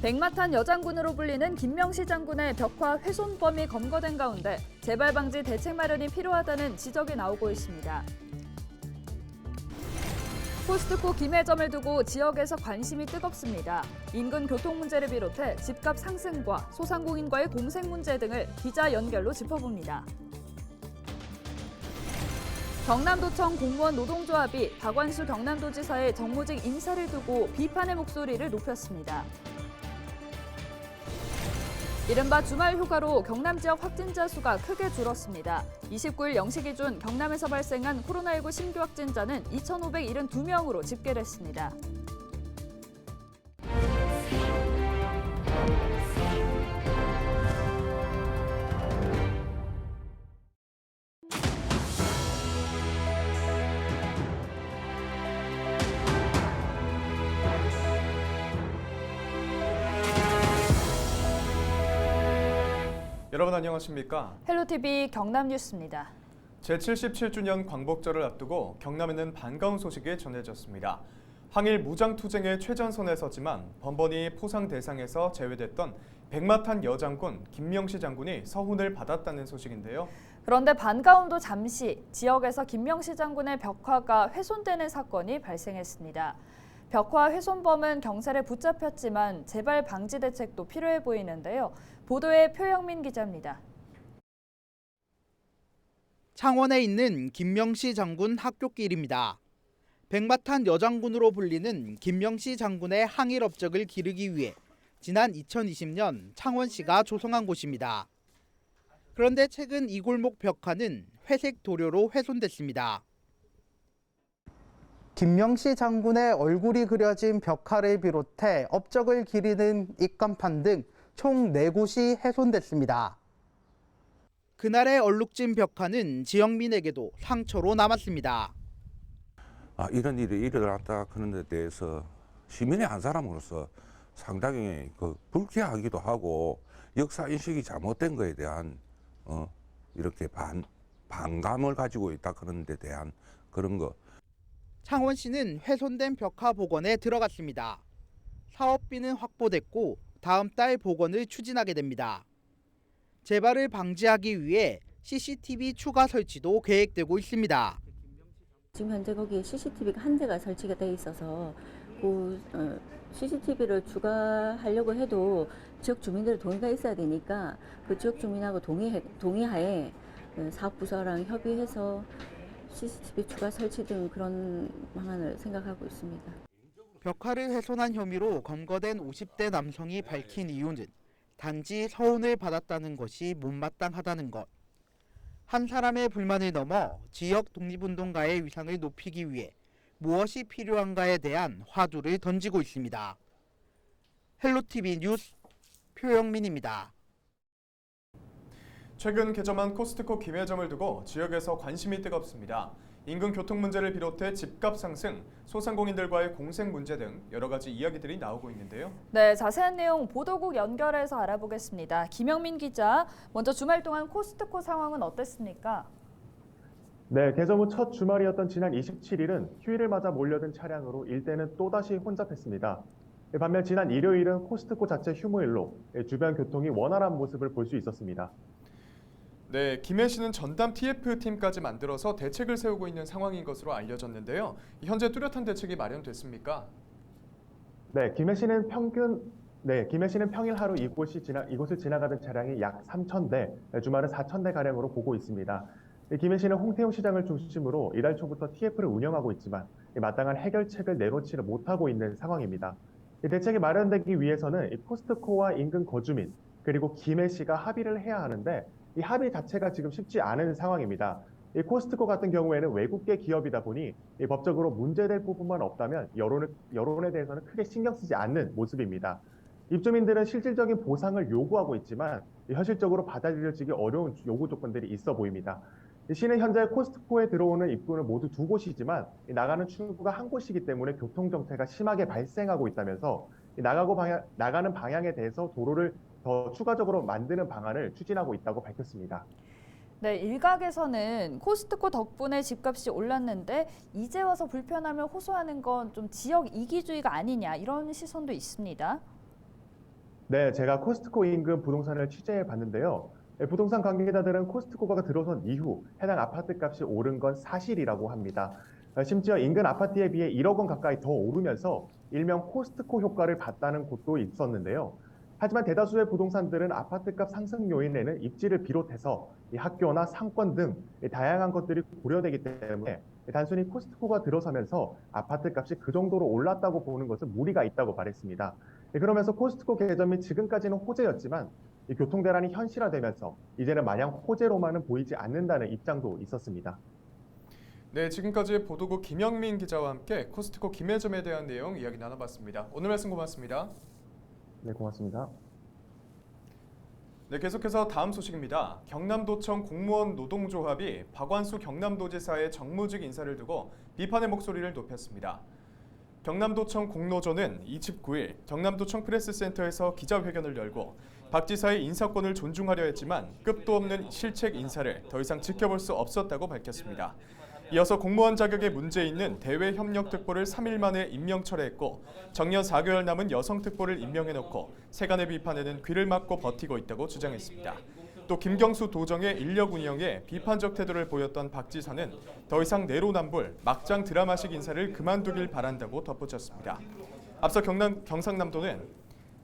백마탄 여장군으로 불리는 김명시 장군의 벽화 훼손범이 검거된 가운데 재발 방지 대책 마련이 필요하다는 지적이 나오고 있습니다. 코스트코 김해점을 두고 지역에서 관심이 뜨겁습니다. 인근 교통 문제를 비롯해 집값 상승과 소상공인과의 공생 문제 등을 기자 연결로 짚어봅니다. 경남도청 공무원 노동조합이 박완수 경남도지사의 정무직 인사를 두고 비판의 목소리를 높였습니다. 이른바 주말 휴가로 경남 지역 확진자 수가 크게 줄었습니다. 29일 0시 기준 경남에서 발생한 코로나19 신규 확진자는 2,572명으로 집계됐습니다. 여러분 안녕하십니까? 헬로티비 경남뉴스입니다. 제77주년 광복절을 앞두고 경남에는 반가운 소식이 전해졌습니다. 항일 무장투쟁의 최전선에 서지만 번번이 포상 대상에서 제외됐던 백마탄 여장군 김명시 장군이 서훈을 받았다는 소식인데요. 그런데 반가움도 잠시 지역에서 김명시 장군의 벽화가 훼손되는 사건이 발생했습니다. 벽화 훼손범은 경찰에 붙잡혔지만 재발 방지 대책도 필요해 보이는데요. 보도에 표영민 기자입니다. 창원에 있는 김명시 장군 학교길입니다. 백마탄 여장군으로 불리는 김명시 장군의 항일 업적을 기르기 위해 지난 2020년 창원시가 조성한 곳입니다. 그런데 최근 이 골목 벽화는 회색 도료로 훼손됐습니다. 김명시 장군의 얼굴이 그려진 벽화를 비롯해 업적을 기리는 입간판 등 총 4곳이 훼손됐습니다. 그날의 얼룩진 벽화는 지역민에게도 상처로 남았습니다. 이런 일이 일어났다 그런 데 대해서 시민의 한 사람으로서 상당히 불쾌하기도 하고 역사 인식이 잘못된 것에 대한 이렇게 반감을 가지고 있다 그런 데 대한 그런 거. 창원시는 훼손된 벽화 복원에 들어갔습니다. 사업비는 확보됐고 다음 달 복원을 추진하게 됩니다. 재발을 방지하기 위해 CCTV 추가 설치도 계획되고 있습니다. 지금 현재 거기에 CCTV가 한 대가 설치가 돼 있어서 그 CCTV를 추가하려고 해도 지역 주민들의 동의가 있어야 되니까 그 지역 주민하고 동의하에 사업부서랑 협의해서 CCTV 추가 설치 등 그런 방안을 생각하고 있습니다. 벽화를 훼손한 혐의로 검거된 50대 남성이 밝힌 이유는 단지 서운을 받았다는 것이 못마땅하다는 것. 한 사람의 불만을 넘어 지역 독립운동가의 위상을 높이기 위해 무엇이 필요한가에 대한 화두를 던지고 있습니다. 헬로티비 뉴스 표영민입니다. 최근 개점한 코스트코 김해점을 두고 지역에서 관심이 뜨겁습니다. 인근 교통 문제를 비롯해 집값 상승, 소상공인들과의 공생 문제 등 여러 가지 이야기들이 나오고 있는데요. 네, 자세한 내용 보도국 연결해서 알아보겠습니다. 김영민 기자, 먼저 주말 동안 코스트코 상황은 어땠습니까? 네, 개점 후 첫 주말이었던 지난 27일은 휴일을 맞아 몰려든 차량으로 일대는 또다시 혼잡했습니다. 반면 지난 일요일은 코스트코 자체 휴무일로 주변 교통이 원활한 모습을 볼 수 있었습니다. 네, 김해시는 전담 TF팀까지 만들어서 대책을 세우고 있는 상황인 것으로 알려졌는데요. 현재 뚜렷한 대책이 마련됐습니까? 네, 김해시는 평일 하루 이곳을 지나가던 차량이 약 3,000대, 주말은 4,000대 가량으로 보고 있습니다. 김해시는 홍태용 시장을 중심으로 이달 초부터 TF를 운영하고 있지만 마땅한 해결책을 내놓지를 못하고 있는 상황입니다. 대책이 마련되기 위해서는 코스트코와 인근 거주민 그리고 김해시가 합의를 해야 하는데 이 합의 자체가 지금 쉽지 않은 상황입니다. 이 코스트코 같은 경우에는 외국계 기업이다 보니 법적으로 문제될 부분만 없다면 여론에 대해서는 크게 신경 쓰지 않는 모습입니다. 입주민들은 실질적인 보상을 요구하고 있지만 현실적으로 받아들여지기 어려운 요구 조건들이 있어 보입니다. 시는 현재 코스트코에 들어오는 입구는 모두 2곳이지만 나가는 출구가 한 곳이기 때문에 교통정체가 심하게 발생하고 있다면서 나가는 방향에 대해서 도로를 더 추가적으로 만드는 방안을 추진하고 있다고 밝혔습니다. 네, 일각에서는 코스트코 덕분에 집값이 올랐는데 이제 와서 불편함을 호소하는 건 좀 지역 이기주의가 아니냐 이런 시선도 있습니다. 네, 제가 코스트코 인근 부동산을 취재해 봤는데요. 부동산 관계자들은 코스트코가 들어선 이후 해당 아파트 값이 오른 건 사실이라고 합니다. 심지어 인근 아파트에 비해 1억 원 가까이 더 오르면서 일명 코스트코 효과를 봤다는 곳도 있었는데요. 하지만 대다수의 부동산들은 아파트값 상승 요인에는 입지를 비롯해서 이 학교나 상권 등 다양한 것들이 고려되기 때문에 단순히 코스트코가 들어서면서 아파트값이 그 정도로 올랐다고 보는 것은 무리가 있다고 말했습니다. 그러면서 코스트코 개점이 지금까지는 호재였지만 이 교통 대란이 현실화되면서 이제는 마냥 호재로만은 보이지 않는다는 입장도 있었습니다. 네, 지금까지 보도국 김영민 기자와 함께 코스트코 김해점에 대한 내용 이야기 나눠봤습니다. 오늘 말씀 고맙습니다. 네, 고맙습니다. 네, 계속해서 다음 소식입니다. 경남도청 공무원 노동조합이 박완수 경남도지사의 정무직 인사를 두고 비판의 목소리를 높였습니다. 경남도청 공노조는 29일 경남도청 프레스센터에서 기자회견을 열고 박 지사의 인사권을 존중하려 했지만 끝도 없는 실책 인사를 더 이상 지켜볼 수 없었다고 밝혔습니다. 이어서 공무원 자격에 문제 있는 대외협력특보를 3일 만에 임명 철회했고 정년 4개월 남은 여성특보를 임명해놓고 세간의 비판에는 귀를 막고 버티고 있다고 주장했습니다. 또 김경수 도정의 인력 운영에 비판적 태도를 보였던 박 지사는 더 이상 내로남불, 막장 드라마식 인사를 그만두길 바란다고 덧붙였습니다. 앞서 경상남도는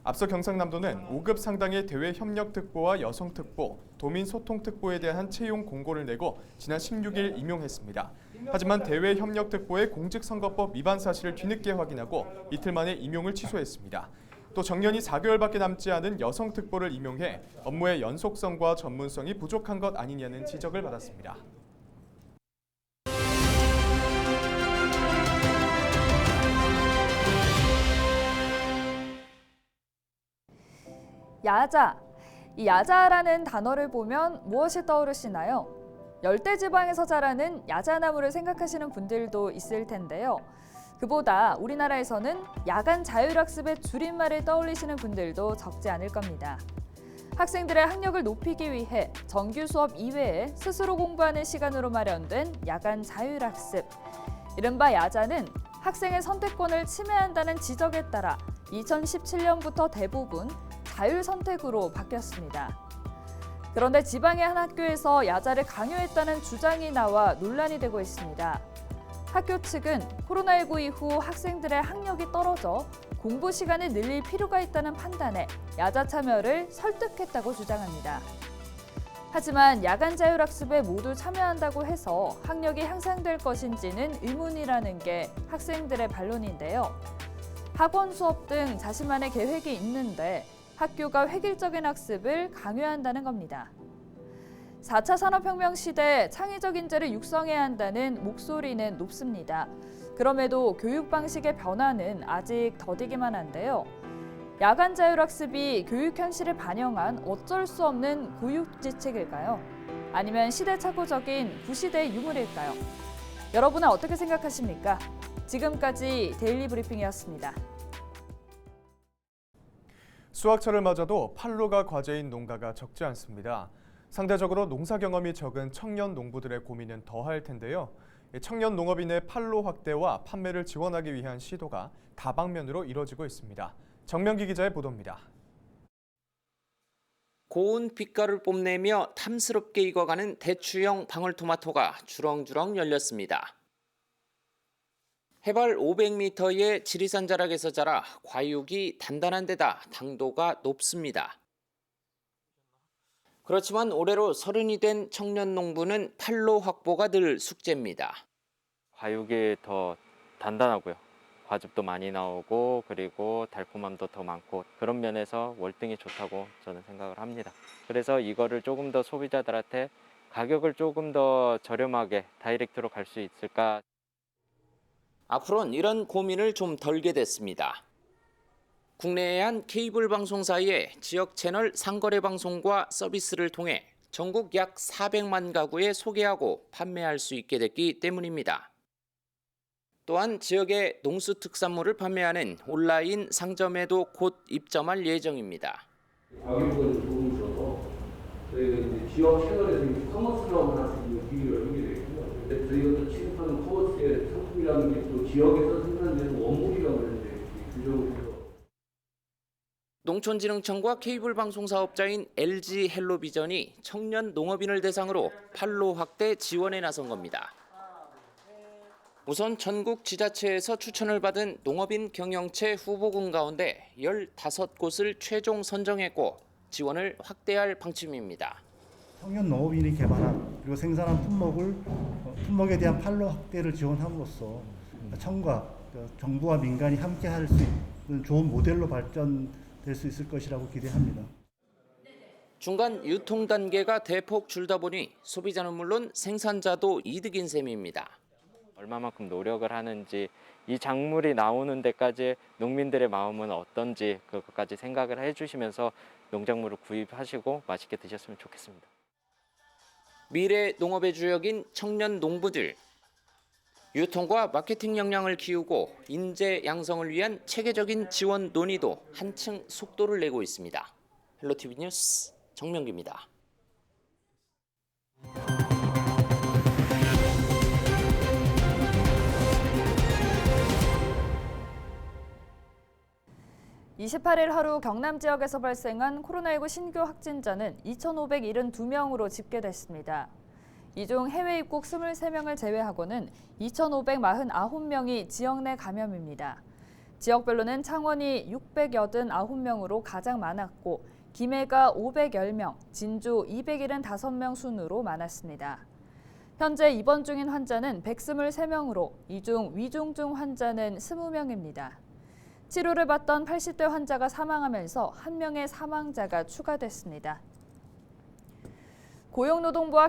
5급 상당의 대외협력특보와 여성특보, 도민소통특보에 대한 채용 공고를 내고 지난 16일 임용했습니다. 하지만 대외협력특보의 공직선거법 위반 사실을 뒤늦게 확인하고 이틀 만에 임용을 취소했습니다. 또 정년이 4개월밖에 남지 않은 여성특보를 임용해 업무의 연속성과 전문성이 부족한 것 아니냐는 지적을 받았습니다. 야자. 이 야자라는 단어를 보면 무엇이 떠오르시나요? 열대지방에서 자라는 야자나무를 생각하시는 분들도 있을 텐데요. 그보다 우리나라에서는 야간 자율학습의 줄임말을 떠올리시는 분들도 적지 않을 겁니다. 학생들의 학력을 높이기 위해 정규 수업 이외에 스스로 공부하는 시간으로 마련된 야간 자율학습. 이른바 야자는 학생의 선택권을 침해한다는 지적에 따라 2017년부터 대부분 자율선택으로 바뀌었습니다. 그런데 지방의 한 학교에서 야자를 강요했다는 주장이 나와 논란이 되고 있습니다. 학교 측은 코로나19 이후 학생들의 학력이 떨어져 공부 시간을 늘릴 필요가 있다는 판단에 야자 참여를 설득했다고 주장합니다. 하지만 야간 자율학습에 모두 참여한다고 해서 학력이 향상될 것인지는 의문이라는 게 학생들의 반론인데요. 학원 수업 등 자신만의 계획이 있는데 학교가 획일적인 학습을 강요한다는 겁니다. 4차 산업혁명 시대 창의적 인재를 육성해야 한다는 목소리는 높습니다. 그럼에도 교육 방식의 변화는 아직 더디기만 한데요. 야간 자율학습이 교육 현실을 반영한 어쩔 수 없는 고육지책일까요? 아니면 시대착오적인 구시대의 유물일까요? 여러분은 어떻게 생각하십니까? 지금까지 데일리 브리핑이었습니다. 수학철을 맞아도 판로가 과제인 농가가 적지 않습니다. 상대적으로 농사 경험이 적은 청년 농부들의 고민은 더할 텐데요. 청년 농업인의 판로 확대와 판매를 지원하기 위한 시도가 다방면으로 이뤄지고 있습니다. 정명기 기자의 보도입니다. 고운 빛깔을 뽐내며 탐스럽게 익어가는 대추형 방울토마토가 주렁주렁 열렸습니다. 해발 500m의 지리산 자락에서 자라 과육이 단단한 데다 당도가 높습니다. 그렇지만 올해로 30이 된 청년 농부는 판로 확보가 늘 숙제입니다. 과육이 더 단단하고요. 과즙도 많이 나오고 그리고 달콤함도 더 많고 그런 면에서 월등히 좋다고 저는 생각을 합니다. 그래서 이거를 조금 더 소비자들한테 가격을 조금 더 저렴하게 다이렉트로 갈 수 있을까? 앞으로는 이런 고민을 좀 덜게 됐습니다. 국내의 한 케이블 방송사의 지역 채널 상거래 방송과 서비스를 통해 전국 약 400만 가구에 소개하고 판매할 수 있게 됐기 때문입니다. 또한 지역의 농수특산물을 판매하는 온라인 상점에도 곧 입점할 예정입니다. 가격은 도움이 있어서 저희가 이제 지역 채널에서 커머스라고 할 수 있는 기회를 열게 되고요. 저희가 또 취급하는 커머스의 상품이라는 게 또 지역에서 생산되는 원목이라고 하는데 규정을 해서 농촌진흥청과 케이블 방송 사업자인 LG 헬로비전이 청년 농업인을 대상으로 판로 확대 지원에 나선 겁니다. 우선 전국 지자체에서 추천을 받은 농업인 경영체 후보군 가운데 15곳을 최종 선정했고 지원을 확대할 방침입니다. 청년 농업인이 개발한 그리고 생산한 품목에 대한 판로 확대를 지원함으로써 청과 정부와 민간이 함께 할 수 있는 좋은 모델로 발전될 수 있을 것이라고 기대합니다. 중간 유통 단계가 대폭 줄다 보니 소비자는 물론 생산자도 이득인 셈입니다. 얼마만큼 노력을 하는지, 이 작물이 나오는 데까지 농민들의 마음은 어떤지 그것까지 생각을 해주시면서 농작물을 구입하시고 맛있게 드셨으면 좋겠습니다. 미래 농업의 주역인 청년 농부들. 유통과 마케팅 역량을 키우고 인재 양성을 위한 체계적인 지원 논의도 한층 속도를 내고 있습니다. 헬로티비 뉴스 정명기입니다. (28일) 하루 경남 지역에서 발생한 코로나19 신규 확진자는 2,572명으로 집계됐습니다. 이 중 해외 입국 23명을 제외하고는 2,549명이 지역 내 감염입니다. 지역별로는 창원이 689명으로 가장 많았고 김해가 510명, 진주 275명 순으로 많았습니다. 현재 입원 중인 환자는 123명으로 이 중 위중증 환자는 20명입니다. 치료를 받던 80대 환자가 사망하면서 1명의 사망자가 추가됐습니다. 고용노동부와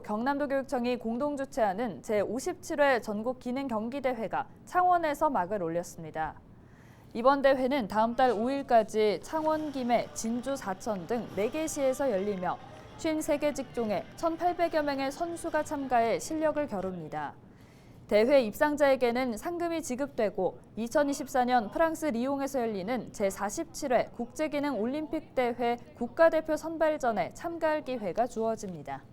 경남도교육청이 공동 주최하는 제57회 전국 기능 경기대회가 창원에서 막을 올렸습니다. 이번 대회는 다음 달 5일까지 창원, 김해, 진주, 사천 등 4개 시에서 열리며 53개 직종에 1,800여 명의 선수가 참가해 실력을 겨룹니다. 대회 입상자에게는 상금이 지급되고 2024년 프랑스 리옹에서 열리는 제47회 국제기능 올림픽 대회 국가대표 선발전에 참가할 기회가 주어집니다.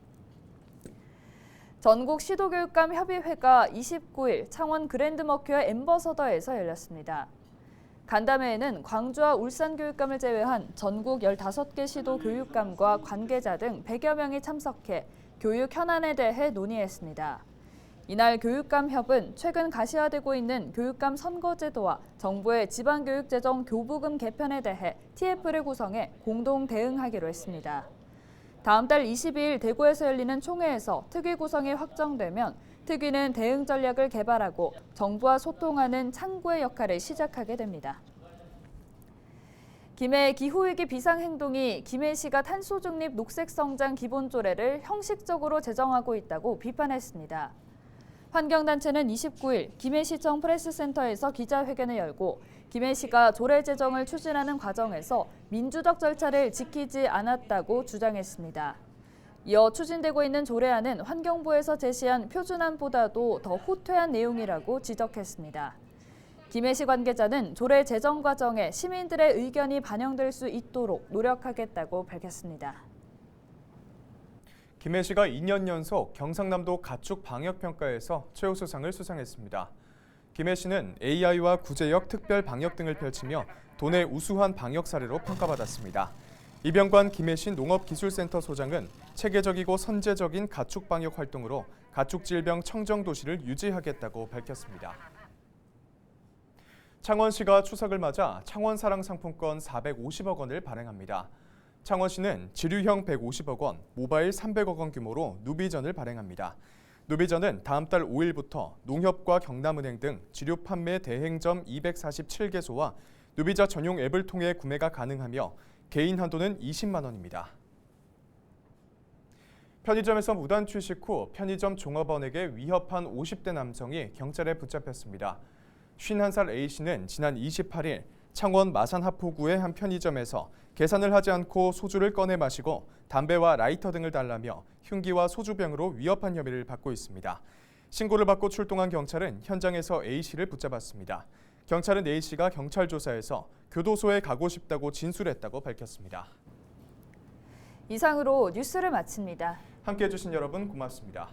전국 시도교육감 협의회가 29일 창원 그랜드머큐어 엠버서더에서 열렸습니다. 간담회에는 광주와 울산 교육감을 제외한 전국 15개 시도 교육감과 관계자 등 100여 명이 참석해 교육 현안에 대해 논의했습니다. 이날 교육감협은 최근 가시화되고 있는 교육감 선거제도와 정부의 지방교육재정 교부금 개편에 대해 TF를 구성해 공동 대응하기로 했습니다. 다음 달 22일 대구에서 열리는 총회에서 특위 구성이 확정되면 특위는 대응 전략을 개발하고 정부와 소통하는 창구의 역할을 시작하게 됩니다. 김해 기후위기 비상행동이 김해시가 탄소중립 녹색성장 기본조례를 형식적으로 제정하고 있다고 비판했습니다. 환경단체는 29일 김해시청 프레스센터에서 기자회견을 열고 김해시가 조례 제정을 추진하는 과정에서 민주적 절차를 지키지 않았다고 주장했습니다. 이어 추진되고 있는 조례안은 환경부에서 제시한 표준안보다도 더 후퇴한 내용이라고 지적했습니다. 김해시 관계자는 조례 제정 과정에 시민들의 의견이 반영될 수 있도록 노력하겠다고 밝혔습니다. 김해시가 2년 연속 경상남도 가축 방역평가에서 최우수상을 수상했습니다. 김해시는 AI와 구제역 특별 방역 등을 펼치며 도내 우수한 방역 사례로 평가받았습니다. 이병관 김해시 농업기술센터 소장은 체계적이고 선제적인 가축 방역 활동으로 가축질병 청정도시를 유지하겠다고 밝혔습니다. 창원시가 추석을 맞아 창원사랑 상품권 450억 원을 발행합니다. 창원시는 지류형 150억 원, 모바일 300억 원 규모로 누비전을 발행합니다. 누비전은 다음 달 5일부터 농협과 경남은행 등 지류 판매 대행점 247개소와 누비자 전용 앱을 통해 구매가 가능하며 개인 한도는 20만 원입니다. 편의점에서 무단 취식 후 편의점 종업원에게 위협한 50대 남성이 경찰에 붙잡혔습니다. 51살 A씨는 지난 28일 창원 마산하포구의 한 편의점에서 계산을 하지 않고 소주를 꺼내 마시고 담배와 라이터 등을 달라며 흉기와 소주병으로 위협한 혐의를 받고 있습니다. 신고를 받고 출동한 경찰은 현장에서 A씨를 붙잡았습니다. 경찰은 A씨가 경찰 조사에서 교도소에 가고 싶다고 진술했다고 밝혔습니다. 이상으로 뉴스를 마칩니다. 함께해 주신 여러분 고맙습니다.